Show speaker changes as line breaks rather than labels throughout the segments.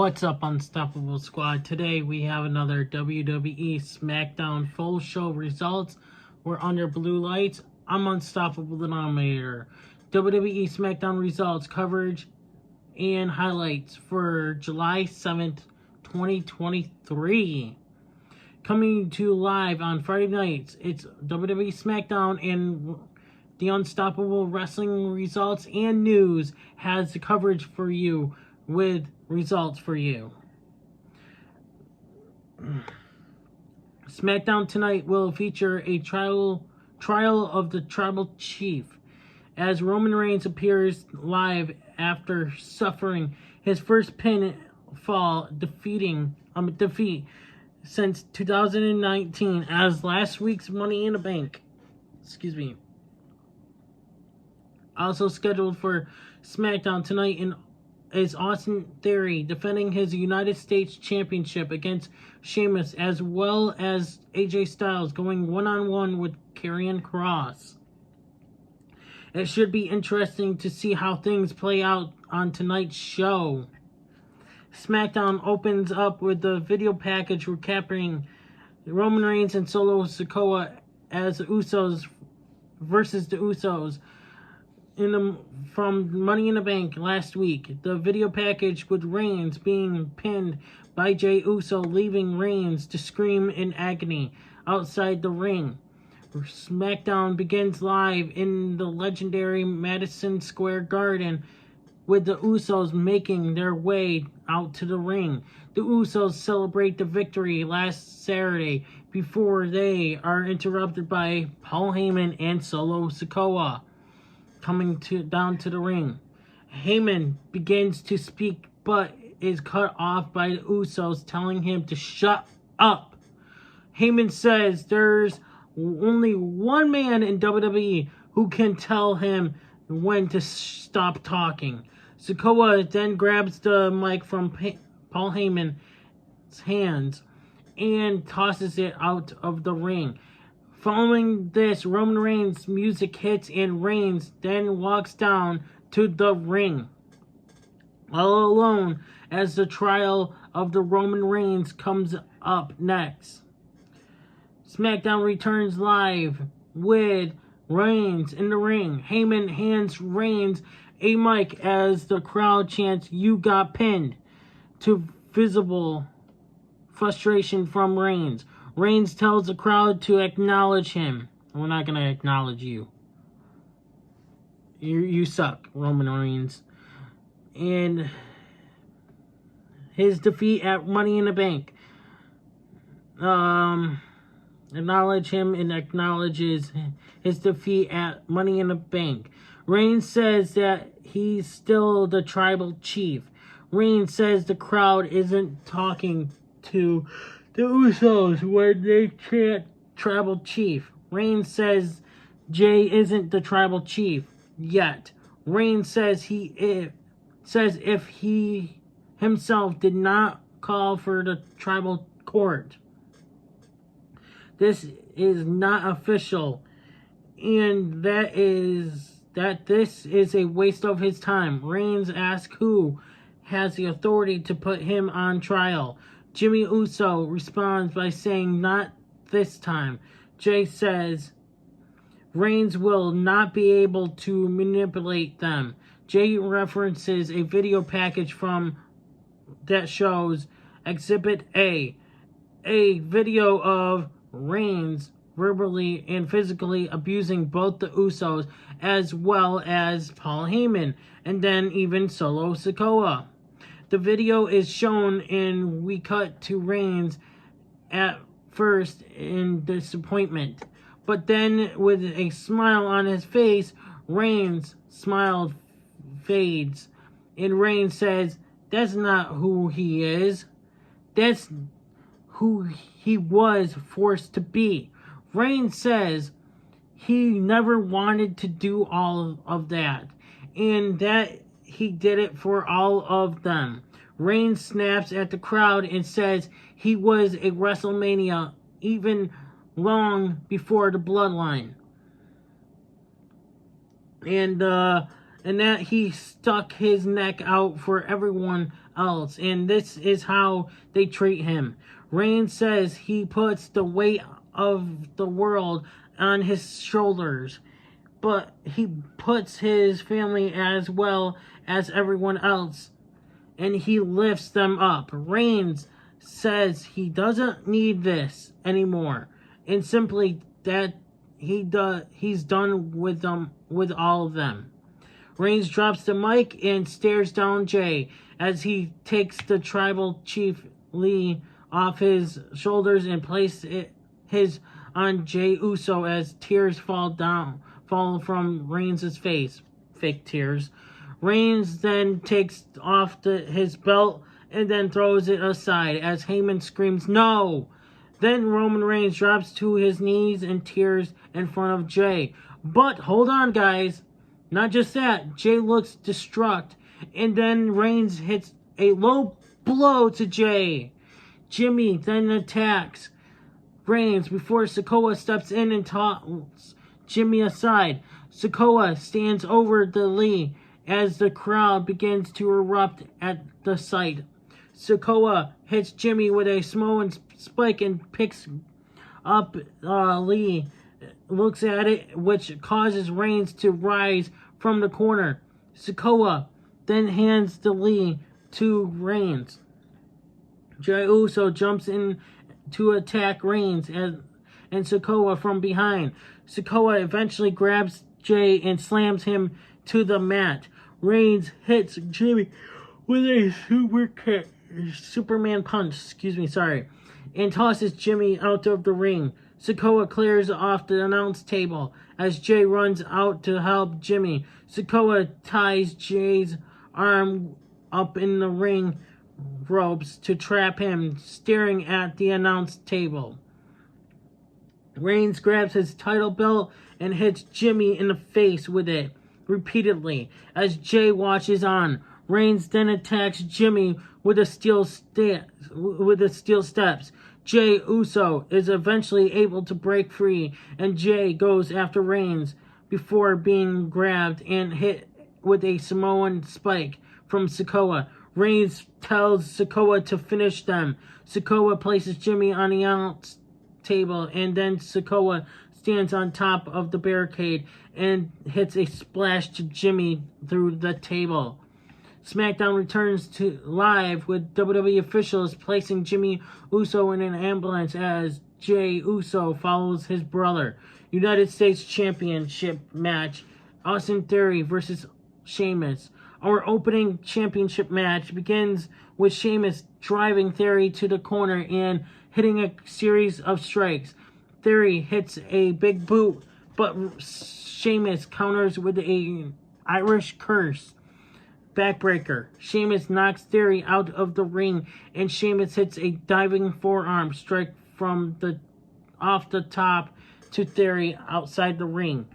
What's up, Unstoppable Squad? Today we have another WWE SmackDown full show results. We're under blue lights. I'm Unstoppable Denominator. WWE SmackDown results, coverage, and highlights for July 7th, 2023. Coming to you live on Friday nights, it's WWE SmackDown, and the Unstoppable Wrestling results and news has the coverage for you with results for you. SmackDown tonight will feature a trial of the Tribal Chief as Roman Reigns appears live after suffering his first defeat since 2019, as last week's Money in the Bank. Also scheduled for SmackDown tonight is Austin Theory defending his United States Championship against Sheamus, as well as AJ Styles going one-on-one with Karrion Kross. It should be interesting to see how things play out on tonight's show. SmackDown opens up with the video package recapping Roman Reigns and Solo Sikoa as the Usos versus the Usos from Money in the Bank last week. The video package with Reigns being pinned by Jey Uso, leaving Reigns to scream in agony outside the ring. SmackDown begins live in the legendary Madison Square Garden, with the Usos making their way out to the ring. The Usos celebrate the victory last Saturday before they are interrupted by Paul Heyman and Solo Sikoa coming down to the ring. Heyman begins to speak but is cut off by the Usos telling him to shut up. Heyman says there's only one man in WWE who can tell him when to stop talking. Sikoa then grabs the mic from Paul Heyman's hands and tosses it out of the ring. Following this, Roman Reigns' music hits and Reigns then walks down to the ring all alone as the trial of the Roman Reigns comes up next. SmackDown returns live with Reigns in the ring. Heyman hands Reigns a mic as the crowd chants, "You got pinned," to visible frustration from Reigns. Reigns tells the crowd to acknowledge him. We're not going to acknowledge you. You suck, Roman Reigns. And his defeat at Money in the Bank. Acknowledge him and acknowledges his defeat at Money in the Bank. Reigns says that he's still the Tribal Chief. Reigns says the crowd isn't talking to the Usos when they chant Tribal Chief. Reigns says Jey isn't the Tribal Chief yet. Reigns says if he himself did not call for the Tribal Court. This is not official, and that this is a waste of his time. Reigns asks who has the authority to put him on trial. Jimmy Uso responds by saying, "Not this time." Jey says Reigns will not be able to manipulate them. Jey references a video package that shows Exhibit A, a video of Reigns verbally and physically abusing both the Usos as well as Paul Heyman, and then even Solo Sikoa. The video is shown and we cut to Reigns at first in disappointment. But then with a smile on his face, Reigns' smile fades. And Reigns says, "That's not who he is. That's who he was forced to be." Reigns says he never wanted to do all of that, and that he did it for all of them. Reigns snaps at the crowd and says he was a WrestleMania even long before the Bloodline. And and that he stuck his neck out for everyone else, and this is how they treat him. Reigns says he puts the weight of the world on his shoulders, but he puts his family as well as everyone else, and he lifts them up. Reigns says he doesn't need this anymore, and simply that he's done with all of them. Reigns drops the mic and stares down Jey as he takes the tribal chief Lee off his shoulders and places his on Jey Uso as tears fall from Reigns' face. Fake tears. Reigns then takes off his belt and then throws it aside as Heyman screams, "No!" Then Roman Reigns drops to his knees in tears in front of Jey. But hold on, guys. Not just that. Jey looks distraught, and then Reigns hits a low blow to Jey. Jimmy then attacks Reigns before Sikoa steps in and tosses Jimmy aside. Sikoa stands over the Lee as the crowd begins to erupt at the sight. Sikoa hits Jimmy with a Samoan spike and picks up Lee. Looks at it, which causes Reigns to rise from the corner. Sikoa then hands the Lee to Reigns. Jey Uso jumps in to attack Reigns and Sikoa from behind. Sikoa eventually grabs Jey and slams him to the mat. Reigns hits Jimmy with a Superman punch, and tosses Jimmy out of the ring. Sikoa clears off the announce table as Jey runs out to help Jimmy. Sikoa ties Jey's arm up in the ring ropes to trap him, staring at the announce table. Reigns grabs his title belt and hits Jimmy in the face with it repeatedly as Jey watches on. Reigns then attacks Jimmy with the steel steps. Jey Uso is eventually able to break free, and Jey goes after Reigns before being grabbed and hit with a Samoan spike from Sikoa. Reigns tells Sikoa to finish them. Sikoa places Jimmy on the announce table, and then Sikoa stands on top of the barricade and hits a splash to Jimmy through the table. SmackDown returns to live with WWE officials placing Jimmy Uso in an ambulance as Jey Uso follows his brother. United States Championship match, Austin Theory versus Sheamus. Our opening championship match begins with Sheamus driving Theory to the corner and hitting a series of strikes. Theory hits a big boot, but Sheamus counters with an Irish curse backbreaker. Sheamus knocks Theory out of the ring, and Sheamus hits a diving forearm strike from off the top to Theory outside the ring.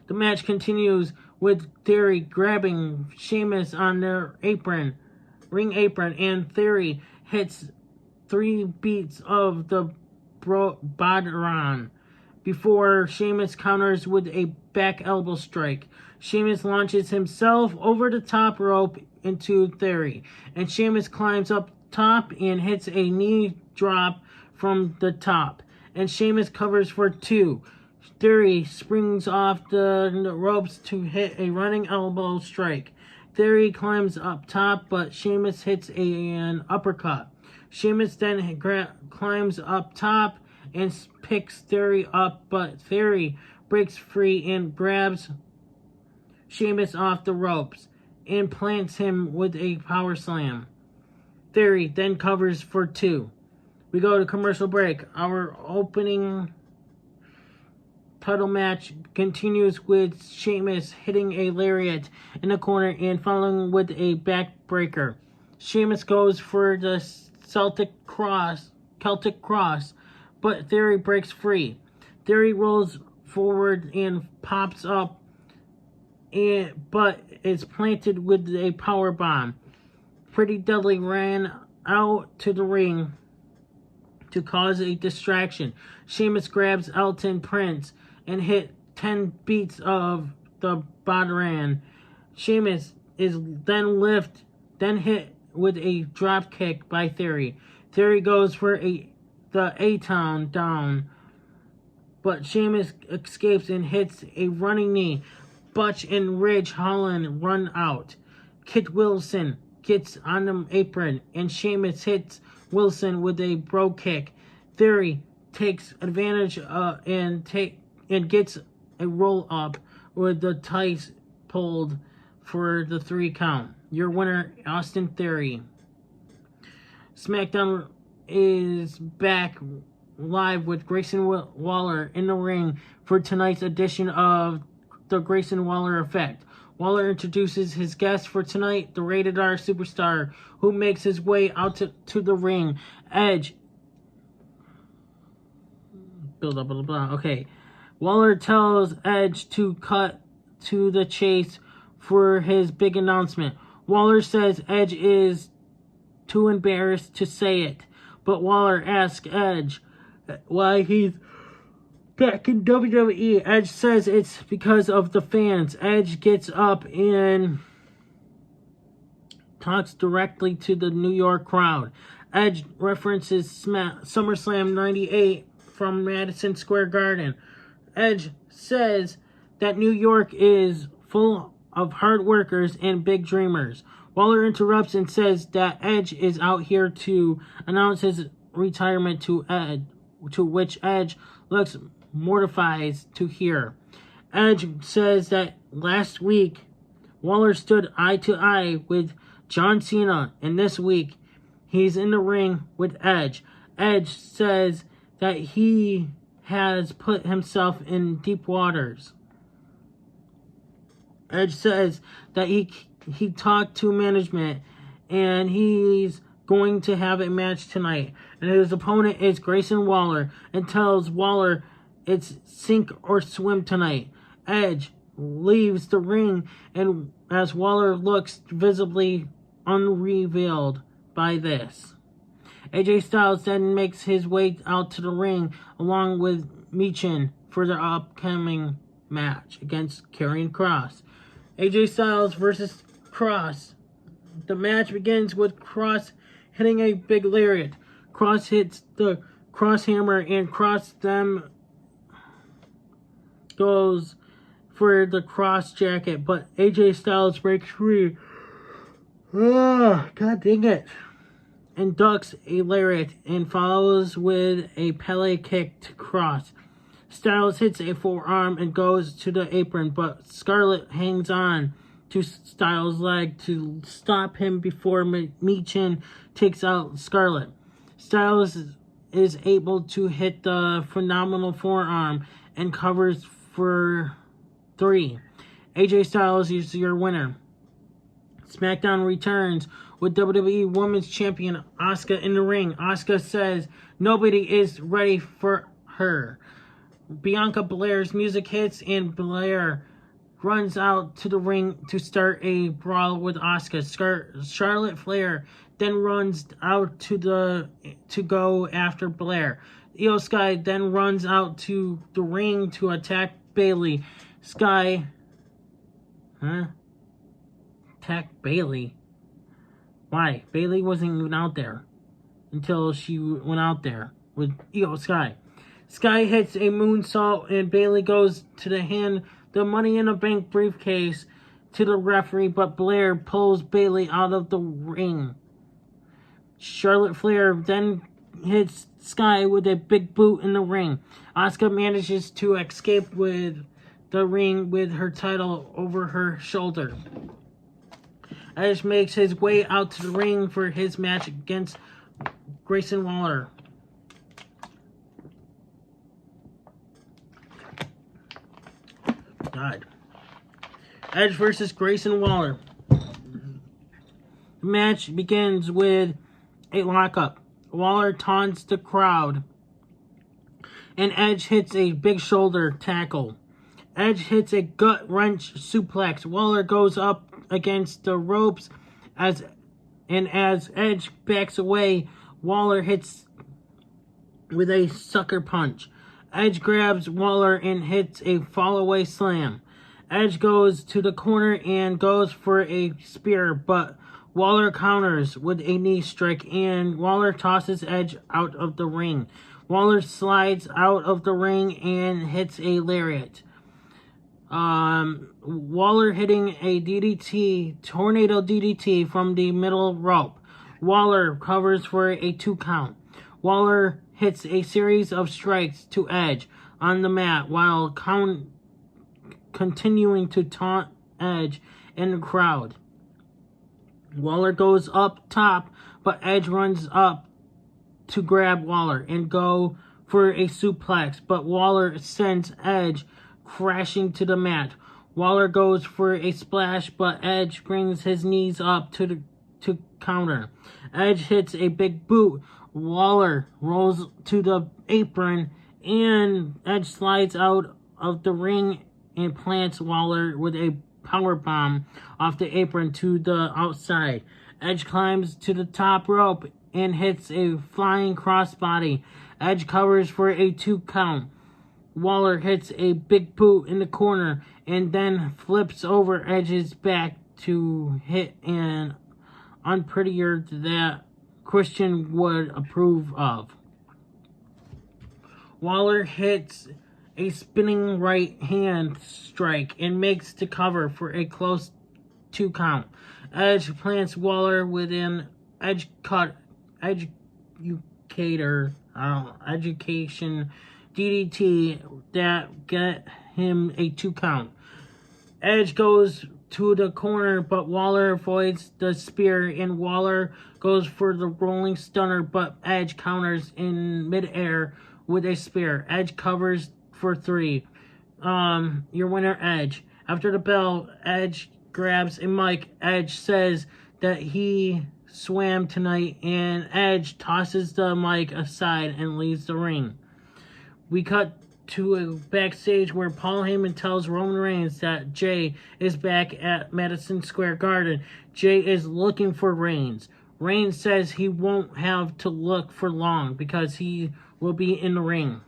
The match continues with Theory grabbing Sheamus on their ring apron, and Theory hits 3 beats of the Bodron before Sheamus counters with a back elbow strike. Sheamus launches himself over the top rope into Theory, and Sheamus climbs up top and hits a knee drop from the top, and Sheamus covers for 2. Theory springs off the ropes to hit a running elbow strike. Theory climbs up top, but Sheamus hits an uppercut. Sheamus then climbs up top and picks Theory up, but Theory breaks free and grabs Sheamus off the ropes and plants him with a power slam. Theory then covers for 2. We go to commercial break. Our opening title match continues with Sheamus hitting a lariat in the corner and following with a backbreaker. Sheamus goes for the Celtic Cross, but Theory breaks free. Theory rolls forward and pops up, but is planted with a power bomb. Pretty Deadly ran out to the ring to cause a distraction. Sheamus grabs Elton Prince and hit 10 beats of the Bodran. Sheamus is then hit with a drop kick by Theory. Theory goes for the A-Town down, but Sheamus escapes and hits a running knee. Butch and Ridge Holland run out. Kit Wilson gets on the apron, and Sheamus hits Wilson with a bro kick. Theory takes advantage and gets a roll up with the tights pulled for the 3 count. Your winner, Austin Theory. SmackDown is back live with Grayson Waller in the ring for tonight's edition of the Grayson Waller Effect. Waller introduces his guest for tonight, the Rated R Superstar, who makes his way out to the ring. Edge. Blah, blah, blah. Okay. Waller tells Edge to cut to the chase for his big announcement. Waller says Edge is too embarrassed to say it, but Waller asks Edge why he's back in WWE. Edge says it's because of the fans. Edge gets up and talks directly to the New York crowd. Edge references SummerSlam 98 from Madison Square Garden. Edge says that New York is full of hard workers and big dreamers. Waller interrupts and says that Edge is out here to announce his retirement to Edge, to which Edge looks mortified to hear. Edge says that last week Waller stood eye to eye with John Cena, and this week he's in the ring with Edge. Edge says that he has put himself in deep waters. Edge says that he talked to management and he's going to have a match tonight. And his opponent is Grayson Waller and tells Waller it's sink or swim tonight. Edge leaves the ring and as Waller looks visibly unrevealed by this. AJ Styles then makes his way out to the ring along with Michin for their upcoming match against Karrion Kross. AJ Styles versus Kross. The match begins with Kross hitting a big lariat. Kross hits the cross hammer and Kross then goes for the cross jacket, but AJ Styles breaks free. Oh, God dang it. And ducks a lariat and follows with a Pele kick to Kross. Styles hits a forearm and goes to the apron, but Scarlett hangs on to Styles' leg to stop him before Michin takes out Scarlett. Styles is able to hit the phenomenal forearm and covers for 3. AJ Styles is your winner. SmackDown returns with WWE Women's Champion Asuka in the ring. Asuka says nobody is ready for her. Bianca Belair's music hits and Belair runs out to the ring to start a brawl with Asuka. Charlotte Flair then runs out to go after Belair. Io Sky then runs out to the ring to attack Bayley. Attack Bayley? Why? Bayley wasn't even out there until she went out there with Io Sky. Sky hits a moonsault and Bayley goes to hand the Money in the Bank briefcase to the referee, but Blair pulls Bayley out of the ring. Charlotte Flair then hits Sky with a big boot in the ring. Asuka manages to escape with the ring with her title over her shoulder. Edge makes his way out to the ring for his match against Grayson Waller. God. Edge versus Grayson Waller. The match begins with a lockup. Waller taunts the crowd, and Edge hits a big shoulder tackle. Edge hits a gut wrench suplex. Waller goes up against the ropes as Edge backs away, Waller hits with a sucker punch. Edge grabs Waller and hits a fallaway slam. Edge goes to the corner and goes for a spear, but Waller counters with a knee strike, and Waller tosses Edge out of the ring. Waller slides out of the ring and hits a lariat. Waller hitting a DDT, tornado DDT from the middle rope. Waller covers for a 2 count. Waller hits a series of strikes to Edge on the mat while continuing to taunt Edge in the crowd. Waller goes up top, but Edge runs up to grab Waller and go for a suplex, but Waller sends Edge crashing to the mat. Waller goes for a splash, but Edge brings his knees up to counter. Edge hits a big boot. Waller rolls to the apron, and Edge slides out of the ring and plants Waller with a power bomb off the apron to the outside. Edge climbs to the top rope and hits a flying crossbody. Edge covers for a 2 count. Waller hits a big boot in the corner and then flips over Edge's back to hit an unprettier that Christian would approve of. Waller hits a spinning right hand strike and makes the cover for a close 2 count. Edge plants Waller with an education DDT that get him a 2 count. Edge goes to the corner, but Waller avoids the spear, and Waller goes for the rolling stunner, but Edge counters in midair with a spear. Edge covers for 3. Your winner, Edge. After the bell, Edge grabs a mic. Edge says that he swam tonight, and Edge tosses the mic aside and leaves the ring. We cut to a backstage where Paul Heyman tells Roman Reigns that Jey is back at Madison Square Garden. Jey is looking for Reigns. Reigns says he won't have to look for long because he will be in the ring.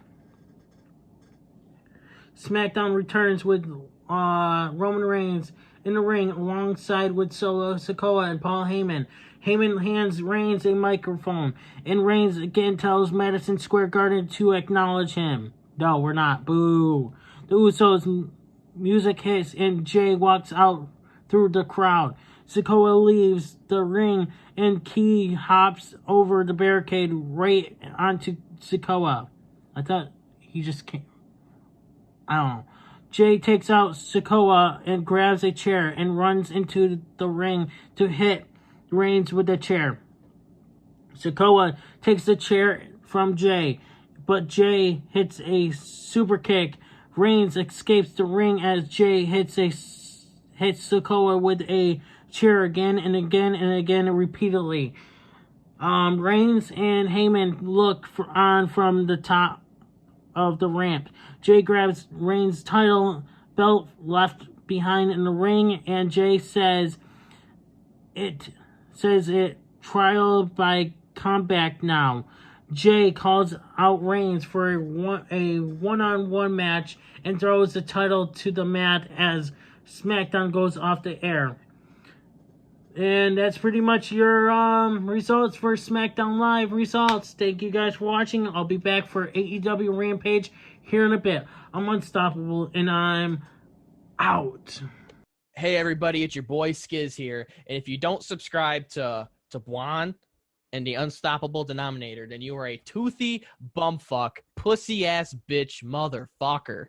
SmackDown returns with Roman Reigns in the ring alongside with Solo Sikoa and Paul Heyman. Heyman hands Reigns a microphone, and Reigns again tells Madison Square Garden to acknowledge him. No, we're not. Boo. The Usos' music hits, and Jey walks out through the crowd. Sikoa leaves the ring, and Key hops over the barricade right onto Sikoa. I thought he just came. I don't know. Jey takes out Sikoa and grabs a chair and runs into the ring to hit Reigns with the chair. Sikoa takes the chair from Jey, but Jey hits a super kick. Reigns escapes the ring as Jey hits Sikoa with a chair again and again and again repeatedly. Reigns and Heyman look on from the top of the ramp. Jey grabs Reigns' title belt left behind in the ring, and Jey says it trial by combat now. Jey calls out Reigns for a one-on-one match and throws the title to the mat as SmackDown goes off the air. And that's pretty much your results for SmackDown Live results. Thank you guys for watching. I'll be back for AEW Rampage here in a bit. I'm Unstoppable, and I'm out.
Hey everybody, it's your boy Skiz here, and if you don't subscribe to Blonde and the Unstoppable Denominator, then you are a toothy bumfuck, pussy ass bitch motherfucker.